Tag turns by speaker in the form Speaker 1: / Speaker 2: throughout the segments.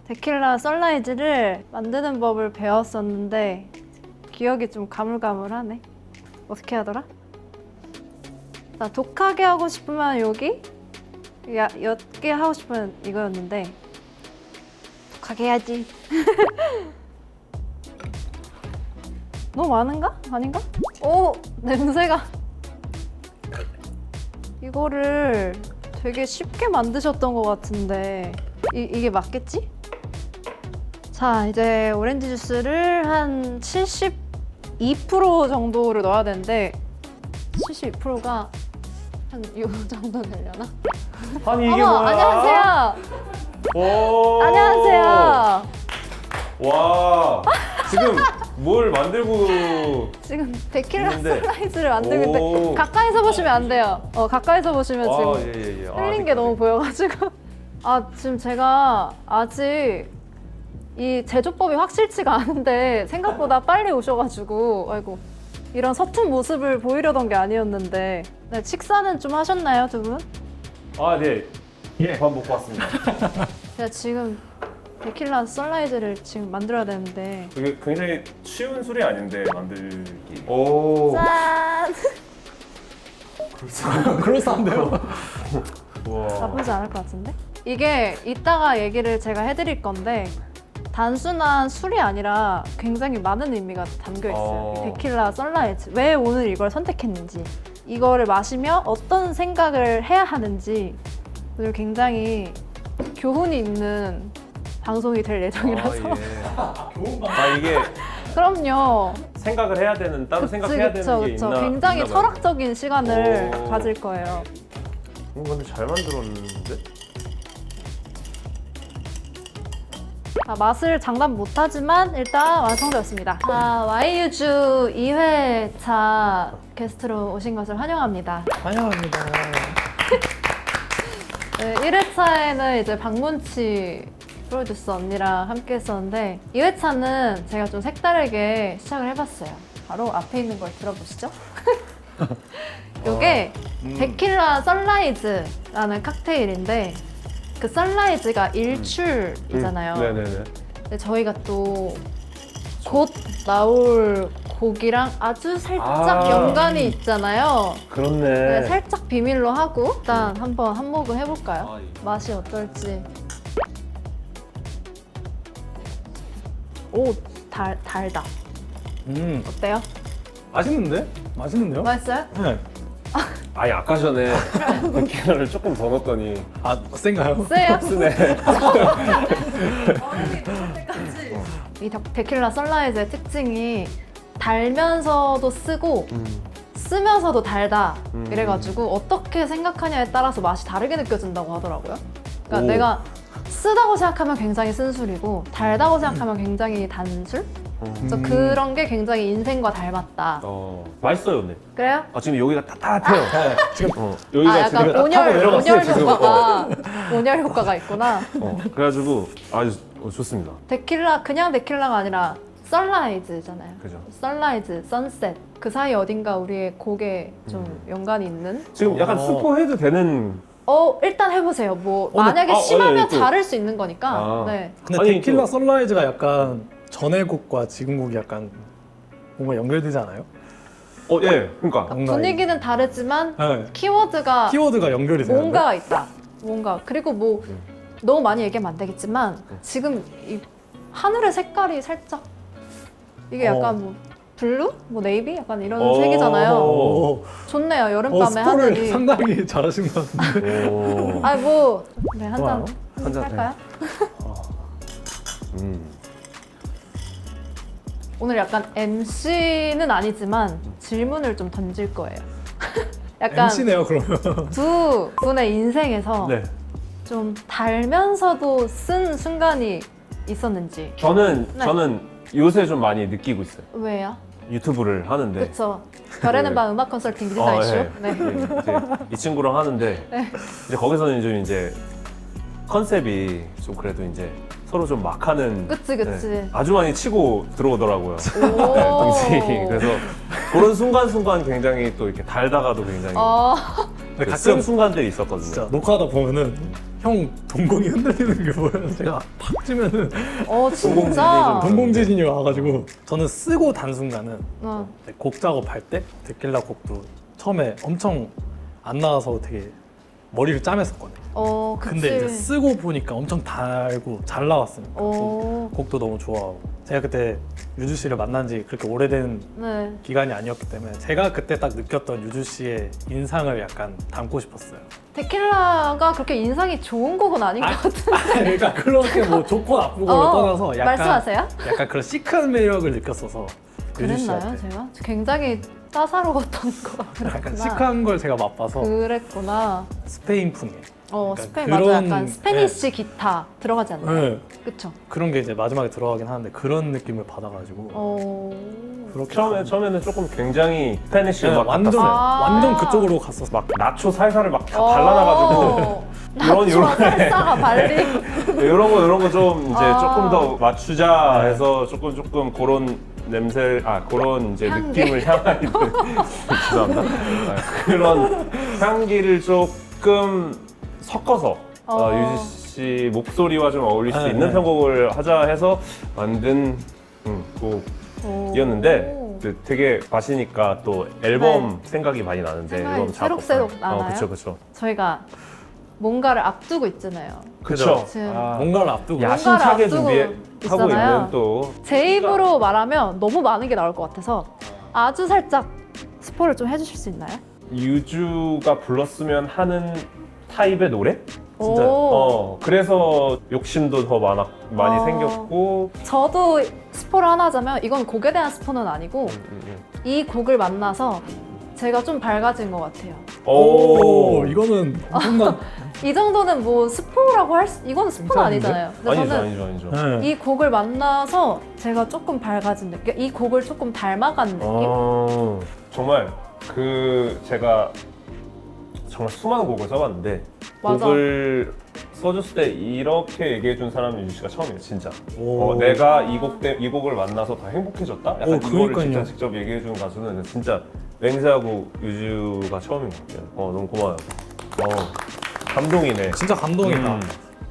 Speaker 1: 데킬라 선라이즈를 만드는 법을 배웠었는데 기억이 좀 가물가물하네. 어떻게 하더라? 나 독하게 하고 싶으면 여기, 옅게 하고 싶으면 이거였는데 독하게 해야지. 너무 많은가? 아닌가? 오! 냄새가 이거를 되게 쉽게 만드셨던 것 같은데 이게 맞겠지? 자, 이제 오렌지 주스를 한 72% 정도를 넣어야 되는데 72%가 한 요 정도 되려나?
Speaker 2: 아니 이게
Speaker 1: 어머,
Speaker 2: 뭐야?
Speaker 1: 안녕하세요.
Speaker 2: 오.
Speaker 1: 안녕하세요.
Speaker 2: 와. 지금 뭘 만들고
Speaker 1: 지금 데킬라
Speaker 2: 있는데.
Speaker 1: 선라이즈를 만들고
Speaker 2: 오.
Speaker 1: 있는데 가까이서 보시면 안 돼요. 가까이서 보시면 지금
Speaker 2: 예예예.
Speaker 1: 흘린 게 너무 보여가지고 지금 제가 아직 이 제조법이 확실치가 않은데 생각보다 빨리 오셔가지고 아이고 이런 서툰 모습을 보이려던 게 아니었는데 네, 식사는 좀 하셨나요, 두 분?
Speaker 2: 아 네.
Speaker 3: 예.
Speaker 2: 밥 먹고 왔습니다.
Speaker 1: 제가 지금 데킬라 선라이즈를 지금 만들어야 되는데
Speaker 2: 이게 굉장히 쉬운 술이 아닌데 만들기. 오.
Speaker 1: 짠!
Speaker 3: 그럴싸한데요?
Speaker 2: 와.
Speaker 1: 나쁘지 않을 것 같은데? 이게 이따가 얘기를 제가 해드릴 건데 단순한 술이 아니라 굉장히 많은 의미가 담겨 있어요. 이 데킬라 선라이즈. 왜 오늘 이걸 선택했는지, 이거를 마시며 어떤 생각을 해야 하는지 오늘 굉장히 교훈이 있는 방송이 될 예정이라서.
Speaker 2: 이게
Speaker 1: 그럼요.
Speaker 2: 생각을 해야 되는 따로 생각해야 되는 게 있나?
Speaker 1: 굉장히
Speaker 2: 있나 봐요.
Speaker 1: 철학적인 시간을
Speaker 2: 오.
Speaker 1: 가질 거예요.
Speaker 2: 근데 잘 만들었는데?
Speaker 1: 맛을 장담 못하지만 일단 완성되었습니다. YU주 2회차 게스트로 오신 것을 환영합니다.
Speaker 3: 환영합니다.
Speaker 1: 네, 1회차에는 이제 박문치 프로듀서 언니랑 함께 했었는데 2회차는 제가 좀 색다르게 시작을 해봤어요. 바로 앞에 있는 걸 들어보시죠. 이게 데킬라 선라이즈라는 칵테일인데 그 선라이즈가 일출이잖아요.
Speaker 2: 네네네.
Speaker 1: 근데 저희가 또 곧 나올 곡이랑 아주 살짝 연관이 있잖아요.
Speaker 2: 그렇네.
Speaker 1: 네, 살짝 비밀로 하고 일단 한번 한 모금 해볼까요? 맛이 어떨지. 오, 달다. 어때요?
Speaker 3: 맛있는데? 맛있는데요?
Speaker 1: 맛있어요?
Speaker 3: 네.
Speaker 2: 아니 아까 전에 데킬라를 조금 더 넣었더니
Speaker 3: 아, 센가요?
Speaker 1: 세요?
Speaker 2: 쓰네.
Speaker 1: 이 데킬라 선라이즈의 특징이 달면서도 쓰고 쓰면서도 달다 이래가지고 어떻게 생각하냐에 따라서 맛이 다르게 느껴진다고 하더라고요. 그러니까
Speaker 2: 오.
Speaker 1: 내가 쓰다고 생각하면 굉장히 쓴 술이고 달다고 생각하면 굉장히 단 술? 그래서 그런 게 굉장히 인생과 닮았다.
Speaker 2: 맛있어요, 근데.
Speaker 1: 그래요?
Speaker 2: 지금 여기가 따뜻해요.
Speaker 3: 네. 지금
Speaker 2: 여기가
Speaker 1: 약간
Speaker 2: 지금
Speaker 1: 온열
Speaker 2: 내려갔어요, 지금.
Speaker 1: 온열 효과가 있구나.
Speaker 2: 그래가지고 아주 좋습니다.
Speaker 1: 데킬라 그냥 데킬라가 아니라 선라이즈잖아요.
Speaker 2: 그죠.
Speaker 1: 선라이즈, 선셋 그 사이 어딘가 우리의 곡에 좀 연관이 있는.
Speaker 2: 지금 약간 스포해도 되는.
Speaker 1: 일단 해보세요. 뭐
Speaker 2: 네.
Speaker 1: 만약에 심하면
Speaker 2: 또.
Speaker 1: 다를 수 있는 거니까. 네.
Speaker 3: 근데
Speaker 2: 아니,
Speaker 3: 데킬라
Speaker 2: 또-
Speaker 3: 선라이즈가 약간 전의 곡과 지금 곡이 약간 뭔가 연결되지 않아요?
Speaker 2: 예, 그러니까.
Speaker 3: 뭔가
Speaker 1: 분위기는 다르지만
Speaker 3: 네.
Speaker 1: 키워드가
Speaker 3: 키워드가 연결이 되는데
Speaker 1: 뭔가가 있다. 뭔가 그리고 뭐 너무 많이 얘기하면 안 되겠지만 지금 이 하늘의 색깔이 살짝 이게 약간 뭐 블루, 뭐 네이비 약간 이런 색이잖아요.
Speaker 3: 오.
Speaker 1: 좋네요. 여름밤에
Speaker 3: 스포를
Speaker 1: 하늘이.
Speaker 3: 상당히 잘하신 것 같은데.
Speaker 2: 오.
Speaker 1: 아니 뭐 네, 한
Speaker 3: 좋아요.
Speaker 1: 잔
Speaker 2: 한 잔,
Speaker 1: 할까요?
Speaker 2: 음.
Speaker 1: 오늘 약간 MC는 아니지만 질문을 좀 던질 거예요. 약간
Speaker 3: MC네요 그러면.
Speaker 1: 두 분의 인생에서
Speaker 2: 네.
Speaker 1: 좀 달면서도 쓴 순간이 있었는지.
Speaker 2: 저는
Speaker 1: 네.
Speaker 2: 요새 좀 많이 느끼고 있어요.
Speaker 1: 왜요?
Speaker 2: 유튜브를 하는데.
Speaker 1: 그쵸. 별에는 밤 음악 컨설팅 미드나잇 쇼.
Speaker 2: 예.
Speaker 1: 네.
Speaker 2: 이제 이 친구랑 하는데 이제 거기서는 좀 이제 컨셉이 좀 그래도 이제 서로 좀 막하는.
Speaker 1: 그치.
Speaker 2: 아주 많이 치고 들어오더라고요.
Speaker 1: 오.
Speaker 2: 동생이. 그래서 그런 순간순간 굉장히 또 이렇게 달다가도 굉장히
Speaker 1: 어.
Speaker 3: 근데
Speaker 2: 가끔
Speaker 3: 가끔
Speaker 2: 순간들이 있었거든요.
Speaker 3: 진짜 녹화하다 보면은 형 동공이 흔들리는 게 보여서 제가 팍 치면은
Speaker 1: 진짜.
Speaker 3: 동공지진이 와가지고 저는 쓰고 단 순간은
Speaker 1: 어.
Speaker 3: 곡 작업할 때 데킬라 곡도 처음에 엄청 안 나와서 되게 머리를 짜맸었거든요.
Speaker 1: 그치.
Speaker 3: 근데 이제 쓰고 보니까 엄청 달고 잘 나왔으니까 곡도 너무 좋아하고 제가 그때 유주 씨를 만난 지 그렇게 오래된
Speaker 1: 네.
Speaker 3: 기간이 아니었기 때문에 제가 그때 딱 느꼈던 유주 씨의 인상을 약간 담고 싶었어요.
Speaker 1: 데킬라가 그렇게 인상이 좋은 곡은 아닌 것 같은데.
Speaker 3: 그러니까 그렇게 뭐 좋고 나쁘고를 떠나서 약간
Speaker 1: 말씀하세요?
Speaker 3: 약간 그런 시크한 매력을 느꼈어서 유주
Speaker 1: 그랬나요,
Speaker 3: 씨한테
Speaker 1: 제가? 굉장히 따사로웠던 것 같구나.
Speaker 3: 약간 시크한 걸 제가 맛봐서
Speaker 1: 그랬구나.
Speaker 3: 스페인풍이에요. 그러니까
Speaker 1: 스페인 맞아.
Speaker 3: 그런-
Speaker 1: 약간 스페니쉬 기타 들어가지 않나요?
Speaker 3: 네.
Speaker 1: 그쵸?
Speaker 3: 그런 게 이제 마지막에 들어가긴 하는데 그런 느낌을 받아가지고 그렇게
Speaker 2: 처음에는 조금 굉장히 스페니쉬
Speaker 3: 네,
Speaker 2: 음악
Speaker 3: 완전
Speaker 2: 같았어요.
Speaker 3: 완전 그쪽으로 갔었어.
Speaker 2: 막 나초 살살을 막 다 발라놔가지고
Speaker 1: 나초랑 살사가 발리.
Speaker 2: 이런 거 좀 이제
Speaker 1: 아.
Speaker 2: 조금 더 맞추자 해서 조금 그런 냄새 그런 이제
Speaker 1: 향기.
Speaker 2: 느낌을 향하는 죄송합니다. 그런 향기를 조금 섞어서 유지 씨 목소리와 좀 어울릴 수
Speaker 3: 네,
Speaker 2: 있는
Speaker 3: 네.
Speaker 2: 편곡을 하자 해서 만든 곡이었는데 되게 마시니까 또 앨범 생각이 많이 나는데
Speaker 1: 생각이
Speaker 2: 앨범 작업
Speaker 1: 새록새록 나나요?
Speaker 2: 그쵸.
Speaker 1: 저희가 뭔가를 앞두고 있잖아요.
Speaker 2: 그쵸.
Speaker 1: 지금
Speaker 3: 뭔가를 앞두고
Speaker 2: 야심차게
Speaker 1: 앞두고
Speaker 2: 준비하고
Speaker 1: 있잖아요.
Speaker 2: 있는 또
Speaker 1: 제 입으로 말하면 너무 많은 게 나올 것 같아서 아주 살짝 스포를 좀 해주실 수 있나요?
Speaker 2: 유주가 불렀으면 하는 타입의 노래?
Speaker 1: 오.
Speaker 2: 그래서 욕심도 더 많이
Speaker 1: 어.
Speaker 2: 생겼고
Speaker 1: 저도 스포를 하나 하자면 이건 곡에 대한 스포는 아니고 이 곡을 만나서 제가 좀 밝아진 것 같아요.
Speaker 3: 오 이거는 엄청난
Speaker 1: 이 정도는 뭐 스포라고 이건 스포는
Speaker 3: 괜찮은데?
Speaker 1: 아니잖아요. 근데 저는
Speaker 2: 아니죠.
Speaker 3: 네.
Speaker 1: 이 곡을 만나서 제가 조금 밝아진 느낌? 이 곡을 조금 닮아간 느낌?
Speaker 2: 정말 제가 정말 수많은 곡을 써봤는데
Speaker 1: 맞아.
Speaker 2: 곡을 써줬을 때 이렇게 얘기해준 사람은 유주 씨가 처음이에요, 진짜.
Speaker 3: 오.
Speaker 2: 내가 이 곡을 만나서 더 행복해졌다? 약간 이거를
Speaker 3: 그러니까요.
Speaker 2: 직접 얘기해준 가수는 진짜 맹세하고 유주가 처음인 것 같아요. 너무 고마워요. 감동이네.
Speaker 3: 진짜 감동이다.
Speaker 2: 음.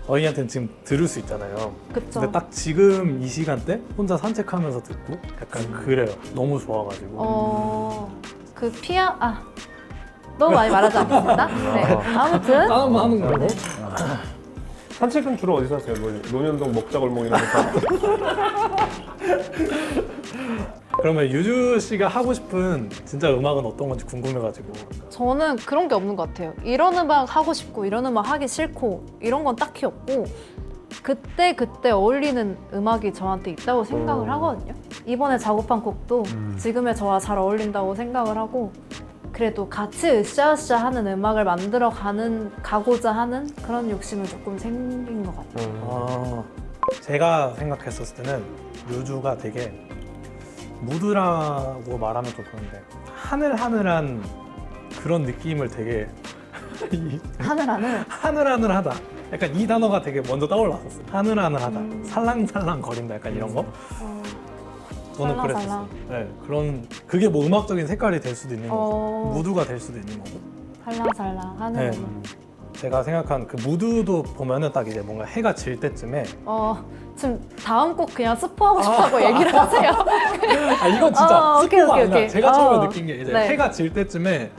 Speaker 3: 저희한테는 지금 들을 수 있잖아요.
Speaker 1: 그쵸.
Speaker 3: 근데 딱 지금 이 시간대 혼자 산책하면서 듣고 약간 그래요. 너무 좋아가지고.
Speaker 1: 너무 많이 말하지 않겠습니다. 네. 아무튼
Speaker 3: 다음 하는 거고.
Speaker 2: 산책은 주로 어디서 하세요? 뭐 논현동 먹자골목 이런 데서?
Speaker 3: 그러면 유주 씨가 하고 싶은 진짜 음악은 어떤 건지 궁금해가지고.
Speaker 1: 저는 그런 게 없는 것 같아요. 이런 음악 하고 싶고 이런 음악 하기 싫고 이런 건 딱히 없고 그때 어울리는 음악이 저한테 있다고 생각을 하거든요. 이번에 작업한 곡도 지금의 저와 잘 어울린다고 생각을 하고 그래도 같이 으쌰으쌰 하는 음악을 만들어 가고자 하는 그런 욕심은 조금 생긴 것 같아요.
Speaker 3: 제가 생각했었을 때는 유주가 되게 무드라고 말하면 좀 그런데 하늘하늘한 그런 느낌을 되게 하늘하늘하다. 약간 이 단어가 되게 먼저 떠올랐었어요. 하늘하늘하다. 살랑살랑 거린다. 약간 이런 거. 저는
Speaker 1: 살랑살랑.
Speaker 3: 그랬었어요. 네, 그런 그게 뭐 음악적인 색깔이 될 수도 있는 거고
Speaker 1: 어.
Speaker 3: 무드가 될 수도 있는 거고.
Speaker 1: 살랑살랑 하는
Speaker 3: 네.
Speaker 1: 음악.
Speaker 3: 제가 생각한 그 무드도 보면은 딱 이제 뭔가 해가 질 때쯤에
Speaker 1: 지금 다음 곡 그냥 스포하고 싶다고 얘기를 하세요.
Speaker 3: 이건 진짜
Speaker 1: 오케이,
Speaker 3: 스포가
Speaker 1: 오케이,
Speaker 3: 아니라
Speaker 1: 오케이.
Speaker 3: 제가 처음에 느낀 게 이제
Speaker 1: 네.
Speaker 3: 해가 질 때쯤에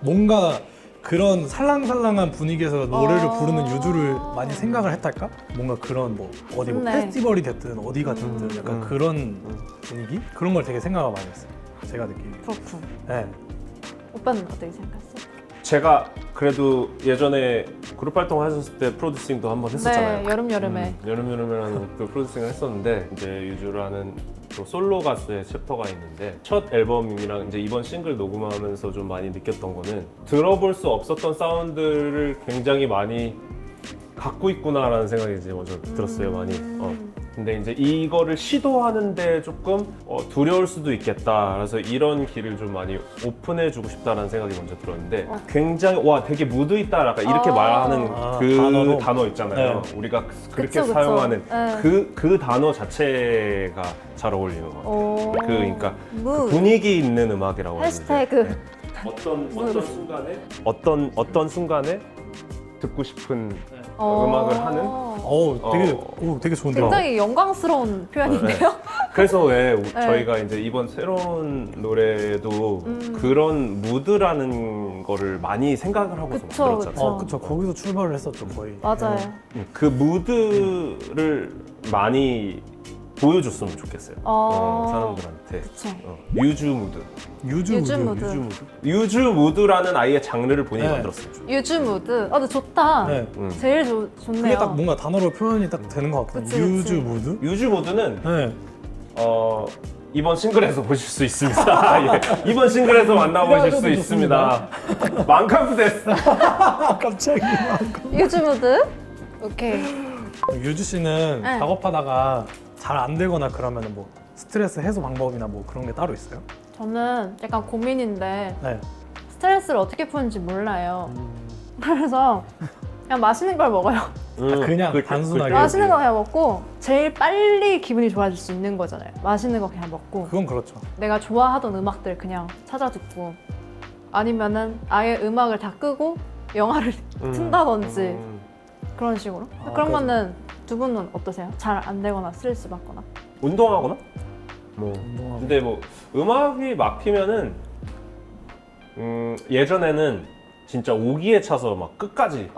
Speaker 3: 뭔가 그런 살랑살랑한 분위기에서 노래를 부르는 유주를 많이 생각을 했달까? 뭔가 그런 뭐 어디 뭐
Speaker 1: 좋네.
Speaker 3: 페스티벌이 됐든 어디가 됐든 약간 그런 분위기? 그런 걸 되게 생각을 많이 했어요. 제가 느끼기에.
Speaker 1: 그렇군.
Speaker 3: 네.
Speaker 1: 오빠는 어떻게 생각했어?
Speaker 2: 제가 그래도 예전에 그룹 활동을 하셨을 때 프로듀싱도 한번 했었잖아요.
Speaker 1: 네, 여름여름에.
Speaker 2: 여름여름이라는 그 프로듀싱을 했었는데 이제 유주라는 또 솔로 가수의 챕터가 있는데 첫 앨범이랑 이제 이번 싱글 녹음하면서 좀 많이 느꼈던 거는 들어볼 수 없었던 사운드를 굉장히 많이 갖고 있구나라는 생각이 이제 먼저 들었어요, 많이. 근데 이제 이거를 시도하는데 조금 두려울 수도 있겠다. 그래서 이런 길을 좀 많이 오픈해주고 싶다라는 생각이 먼저 들었는데 굉장히 되게 무드 있다. 약간 이렇게 말하는 그
Speaker 3: 단어로?
Speaker 2: 단어 있잖아요.
Speaker 3: 네.
Speaker 2: 우리가 그렇게
Speaker 1: 그쵸.
Speaker 2: 사용하는
Speaker 1: 네.
Speaker 2: 그 단어 자체가 잘 어울리는 것 같아요. 그러니까
Speaker 1: 무.
Speaker 2: 분위기 있는 음악이라고
Speaker 1: 해시태그.
Speaker 2: 하는데 어떤 순간에 듣고 싶은 음악을 하는.
Speaker 3: 되게 좋은데요.
Speaker 1: 굉장히 영광스러운 표현인데요.
Speaker 2: 그래서 왜 저희가 이제 이번 새로운 노래도 그런 무드라는 거를 많이 생각을 하고서
Speaker 1: 그쵸,
Speaker 2: 만들었잖아요.
Speaker 3: 그쵸. 거기서 출발을 했었죠, 거의.
Speaker 1: 맞아요.
Speaker 2: 그 무드를 많이 보여줬으면 좋겠어요. 사람들한테.
Speaker 1: 그쵸.
Speaker 2: 유주 무드.
Speaker 1: 유주 무드.
Speaker 2: 유주 무드라는 아예 장르를 본인이
Speaker 3: 네.
Speaker 2: 만들었으면 좋겠어요.
Speaker 1: 유주 무드. 근데 좋다.
Speaker 3: 네.
Speaker 1: 제일 좋네요.
Speaker 3: 그게 딱 뭔가 단어로 표현이 딱 되는 것 같거든요.
Speaker 1: 그치, 그치.
Speaker 3: 유주 무드?
Speaker 2: 유주 무드는
Speaker 3: 네.
Speaker 2: 이번 싱글에서 보실 수 있습니다. 예. 이번 싱글에서 만나보실 수 있습니다. 만카프 데스.
Speaker 3: 갑자기.
Speaker 1: 유주 무드. 오케이.
Speaker 3: 유주 씨는
Speaker 1: 네.
Speaker 3: 작업하다가 잘 안 되거나 그러면 뭐 스트레스 해소 방법이나 뭐 그런 게 따로 있어요?
Speaker 1: 저는 약간 고민인데
Speaker 3: 네.
Speaker 1: 스트레스를 어떻게 푸는지 몰라요. 그래서 그냥 맛있는 걸 먹어요.
Speaker 3: 그냥 단순하게.
Speaker 1: 맛있는 거 그냥 먹고 제일 빨리 기분이 좋아질 수 있는 거잖아요. 맛있는 거 그냥 먹고
Speaker 3: 그건 그렇죠.
Speaker 1: 내가 좋아하던 음악들 그냥 찾아 듣고 아니면은 아예 음악을 다 끄고 영화를 튼다든지 그런 식으로. 그러면은 두 분은 어떠세요? 잘 안 되거나 스트레스 받거나?
Speaker 2: 운동하거나?
Speaker 3: 운동하고.
Speaker 2: 근데 뭐 음악이 막히면은 예전에는 진짜 오기에 차서 막 끝까지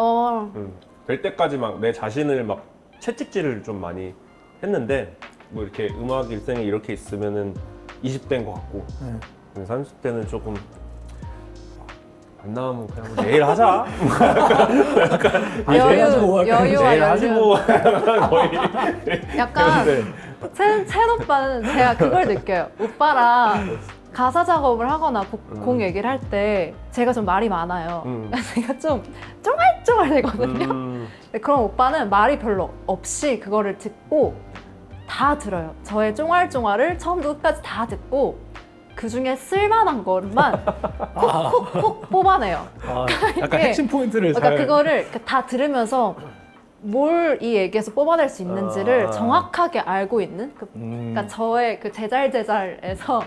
Speaker 2: 될 때까지 막 내 자신을 막 채찍질을 좀 많이 했는데 뭐 이렇게 음악 일생이 이렇게 있으면은 20대인 것 같고
Speaker 3: 네.
Speaker 2: 30대는 조금 안 나오면 그냥 뭐 내일 하자.
Speaker 1: 여유와
Speaker 2: 내일
Speaker 1: 여유.
Speaker 2: 하시고 거의
Speaker 1: 약간
Speaker 2: 네.
Speaker 1: 첸 오빠는 제가 그걸 느껴요. 오빠랑 가사 작업을 하거나 곡 얘기를 할 때 제가 좀 말이 많아요. 제가 좀 쫑알쫑알 되거든요. 근데 그럼 오빠는 말이 별로 없이 그거를 듣고 다 들어요. 저의 쫑알쫑알을 처음부터 끝까지 다 듣고 그 중에 쓸만한 것만 콕콕콕 뽑아내요.
Speaker 3: 약간
Speaker 1: 이게-
Speaker 3: 핵심 포인트를
Speaker 1: 그러니까
Speaker 3: 잘.
Speaker 1: 그거를 다 들으면서 뭘 이 얘기에서 뽑아낼 수 있는지를 정확하게 알고 있는 그러니까 저의 그 제잘제잘에서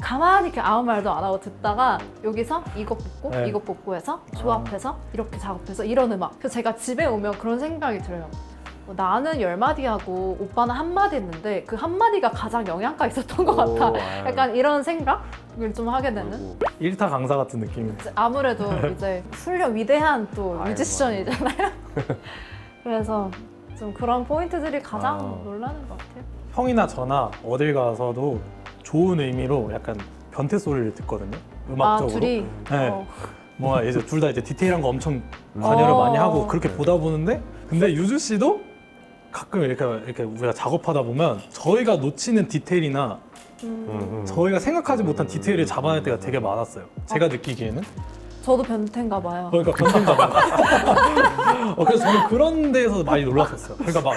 Speaker 1: 가만히 이렇게 아무 말도 안 하고 듣다가 여기서 이것 뽑고
Speaker 3: 네.
Speaker 1: 이것 뽑고 해서 조합해서 이렇게 작업해서 이런 음악. 그래서 제가 집에 오면 그런 생각이 들어요. 나는 10마디 하고 오빠는 1마디 했는데 그 1마디가 가장 영향가 있었던 것 같아. 약간 이런 생각을 좀 하게 되는.
Speaker 3: 일타 강사 같은 느낌이.
Speaker 1: 아무래도 이제 훌륭 위대한 또
Speaker 2: 아이고,
Speaker 1: 뮤지션이잖아요. 그래서 좀 그런 포인트들이 가장
Speaker 2: 아.
Speaker 1: 놀라는 것 같아요.
Speaker 3: 형이나 저나 어딜 가서도 좋은 의미로 약간 변태 소리를 듣거든요. 음악적으로.
Speaker 1: 둘이
Speaker 3: 네. 뭔가 이제 둘 다 이제 디테일한 거 엄청 관여를 많이 하고 그렇게 보다 보는데 근데 유주 씨도 가끔 이렇게 우리가 작업하다 보면 저희가 놓치는 디테일이나 저희가 생각하지 못한 디테일을 잡아낼 때가 되게 많았어요. 제가 느끼기에는.
Speaker 1: 저도 변태인가 봐요.
Speaker 3: 그러니까 변태인가 봐요. 그래서 저는 그런 데에서 많이 놀랐었어요. 그러니까 막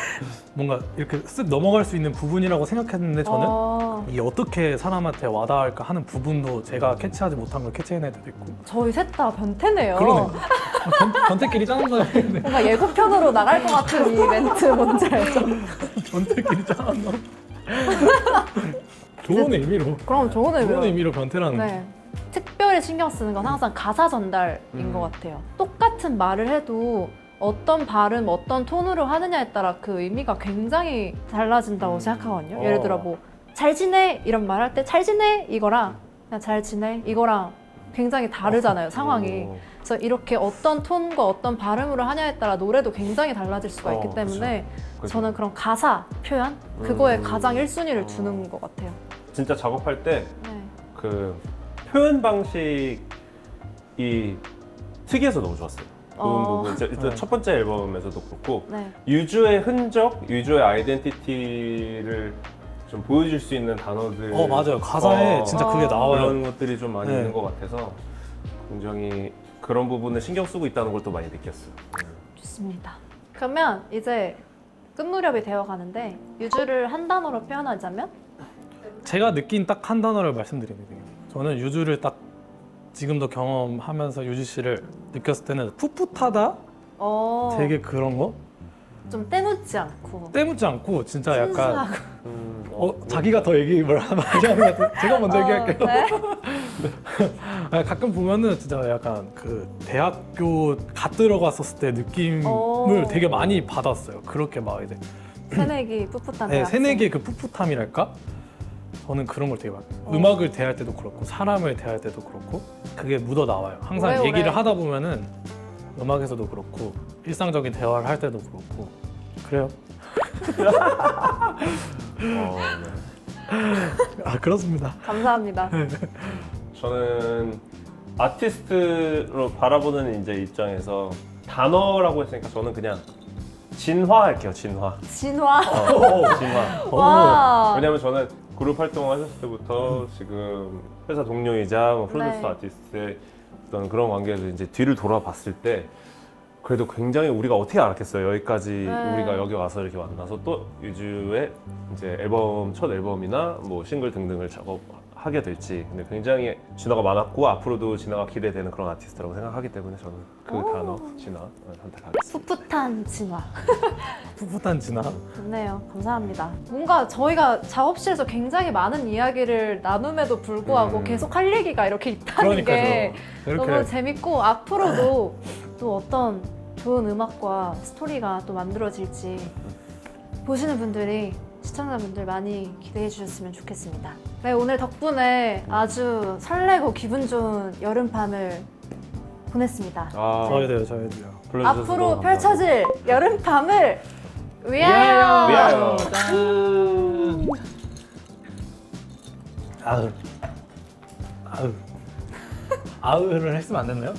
Speaker 3: 뭔가 이렇게 쓱 넘어갈 수 있는 부분이라고 생각했는데 저는 이게 어떻게 사람한테 와닿을까 하는 부분도 제가 캐치하지 못한 걸 캐치해낼 때도 있고.
Speaker 1: 저희 셋 다 변태네요.
Speaker 3: 그러네. 변태끼리 짜는 거였는데
Speaker 1: 뭔가 예고편으로 나갈 것 같은 이 멘트 뭔지 알죠?
Speaker 3: 변태끼리 짜는 거. 좋은 의미로.
Speaker 1: 그럼 좋은 의미로.
Speaker 3: 좋은 의미로 변태라는.
Speaker 1: 네. 특별히 신경 쓰는 건 항상 가사 전달인 것 같아요. 똑같은 말을 해도 어떤 발음, 어떤 톤으로 하느냐에 따라 그 의미가 굉장히 달라진다고 생각하거든요. 예를 들어 뭐 잘 지내 이런 말 할 때 잘 지내 이거랑 그냥 잘 지내 이거랑 굉장히 다르잖아요, 상황이. 그래서 이렇게 어떤 톤과 어떤 발음으로 하냐에 따라 노래도 굉장히 달라질 수가 있기 때문에
Speaker 2: 그쵸.
Speaker 1: 저는 그런 가사 표현 그거에 가장 1순위를 두는 것 같아요.
Speaker 2: 진짜 작업할 때
Speaker 1: 네.
Speaker 2: 그 표현 방식이 특이해서 너무 좋았어요. 좋은 부분. 일단 첫 번째 앨범에서도 그렇고
Speaker 1: 네.
Speaker 2: 유주의 흔적, 유주의 아이덴티티를 좀 보여줄 수 있는 단어들.
Speaker 3: 맞아요. 가사에 진짜 그게 나와요.
Speaker 2: 그런 것들이 좀 많이
Speaker 3: 네.
Speaker 2: 있는 것 같아서 굉장히 그런 부분을 신경 쓰고 있다는 걸 또 많이 느꼈어요.
Speaker 1: 좋습니다. 그러면 이제 끝 무렵이 되어 가는데 유주를 한 단어로 표현하자면
Speaker 3: 제가 느낀 딱 한 단어를 말씀드리면 돼요. 저는 유주를 딱 지금도 경험하면서 유주 씨를 느꼈을 때는 풋풋하다? 되게 그런 거?
Speaker 1: 좀 때묻지 않고
Speaker 3: 때묻지 않고 진짜 약간
Speaker 1: 순수하고.
Speaker 3: 자기가 더 얘기를 많이 하는 것 같아요. 제가 먼저 얘기할게요.
Speaker 1: 네.
Speaker 3: 아니, 가끔 보면은 진짜 약간 그 대학교 갓 들어갔었을 때 느낌을
Speaker 1: 오.
Speaker 3: 되게 많이 받았어요. 그렇게 막 이제
Speaker 1: 새내기 풋풋한
Speaker 3: 네,
Speaker 1: 대학생.
Speaker 3: 새내기의 그 풋풋함이랄까? 저는 그런 걸 되게 많이
Speaker 1: 어.
Speaker 3: 음악을 대할 때도 그렇고 사람을 대할 때도 그렇고 그게 묻어 나와요. 항상
Speaker 1: 오래오래.
Speaker 3: 얘기를 하다 보면은 음악에서도 그렇고 일상적인 대화를 할 때도 그렇고 그래요.
Speaker 2: 네.
Speaker 3: 아 그렇습니다.
Speaker 1: 감사합니다.
Speaker 2: 저는 아티스트로 바라보는 이제 입장에서 단어라고 했으니까 저는 그냥 진화할게요. 진화.
Speaker 1: 진화.
Speaker 2: 진화.
Speaker 1: 와.
Speaker 2: 왜냐면 저는 그룹 활동하셨을 때부터 지금 회사 동료이자 뭐 프로듀서
Speaker 1: 네.
Speaker 2: 아티스트의 어떤 그런 관계에서 이제 뒤를 돌아봤을 때 그래도 굉장히 우리가 어떻게 알았겠어요. 여기까지
Speaker 1: 네.
Speaker 2: 우리가 여기 와서 이렇게 만나서 또 유주의 이제 앨범 첫 앨범이나 뭐 싱글 등등을 작업하게 될지. 근데 굉장히 진화가 많았고 앞으로도 진화가 기대되는 그런 아티스트라고 생각하기 때문에 저는 그
Speaker 1: 오.
Speaker 2: 단어 진화 선택하겠습니다.
Speaker 1: 풋풋한 진화.
Speaker 3: 풋풋한 진화.
Speaker 1: 좋네요. 감사합니다. 뭔가 저희가 작업실에서 굉장히 많은 이야기를 나눔에도 불구하고 계속 할 얘기가 이렇게 있다는 게
Speaker 3: 이렇게
Speaker 1: 너무 재밌고 앞으로도 또 어떤 좋은 음악과 스토리가 또 만들어질지 보시는 분들이 시청자분들 많이 기대해 주셨으면 좋겠습니다. 네, 오늘 덕분에 아주 설레고 기분 좋은 여름밤을 보냈습니다.
Speaker 2: 아,
Speaker 3: 저희도요.
Speaker 2: 불러주셔서
Speaker 1: 앞으로
Speaker 2: 너무 감사합니다.
Speaker 1: 펼쳐질 여름밤을 위하여!
Speaker 2: 위하여!
Speaker 3: 짠. 아으. 아으. 아으를 했으면 안 됐나요?